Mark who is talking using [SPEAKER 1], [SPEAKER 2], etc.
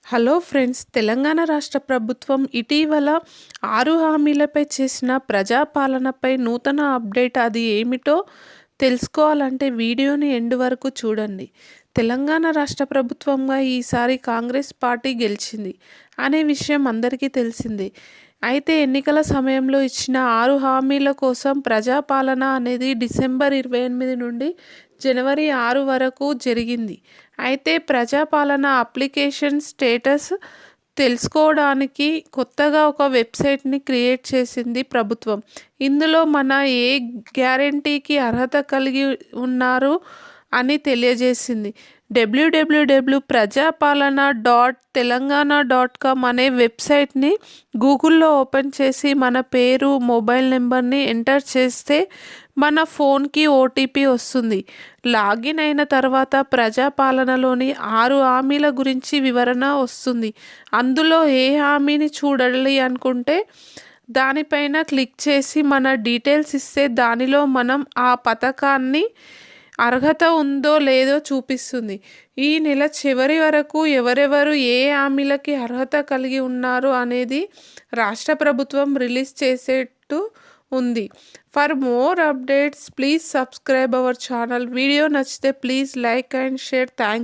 [SPEAKER 1] Hello friends, Telangana రాష్ట్ర ప్రభుత్వం ఇటీవల 6 హామీలపై చేసిన ప్రజాపాలనపై నూతన అప్డేట్ అది ఏమిటో తెలుసుకోవాలంటే వీడియోని ఎండ్ వరకు చూడండి. తెలంగాణ రాష్ట్ర ప్రభుత్వంగా ఈసారి కాంగ్రెస్ పార్టీ గెలిచింది అనే విషయం అందరికీ తెలిసిందే. అయితే ఎన్నికల సమయంలో ఇచ్చిన 6 హామీల కోసం ప్రజాపాలన అనేది డిసెంబర్ 28 నుండి జనవరి 6 వరకు జరిగింది. అయితే ప్రజాపాలన అప్లికేషన్ స్టేటస్ తెలుసుకోవడానికి కొత్తగా ఒక వెబ్సైట్ని క్రియేట్ చేసింది ప్రభుత్వం. ఇందులో మన ఏ గ్యారంటీకి అర్హత కలిగి ఉన్నారు అని తెలియజేసింది. www.ప్రజాపాలన.తెలంగాణ.com అనే వెబ్సైట్ని గూగుల్లో ఓపెన్ చేసి మన పేరు, మొబైల్ నెంబర్ని ఎంటర్ చేస్తే మన ఫోన్కి ఓటీపీ వస్తుంది. లాగిన్ అయిన తర్వాత ప్రజాపాలనలోని 6 హామీల గురించి వివరణ వస్తుంది. అందులో ఏ హామీని చూడాలి అనుకుంటే దానిపైన క్లిక్ చేసి మన డీటెయిల్స్ ఇస్తే దానిలో మనం ఆ పథకాన్ని అర్హత ఉందో లేదో చూపిస్తుంది. ఈ నెల చివరి వరకు ఎవరెవరు ఏ హామీలకి అర్హత కలిగి ఉన్నారు అనేది రాష్ట్ర ప్రభుత్వం రిలీజ్ చేసేట్టు ఉంది. For more updates please subscribe our channel. Video నచ్చితే please like and share. Thanks.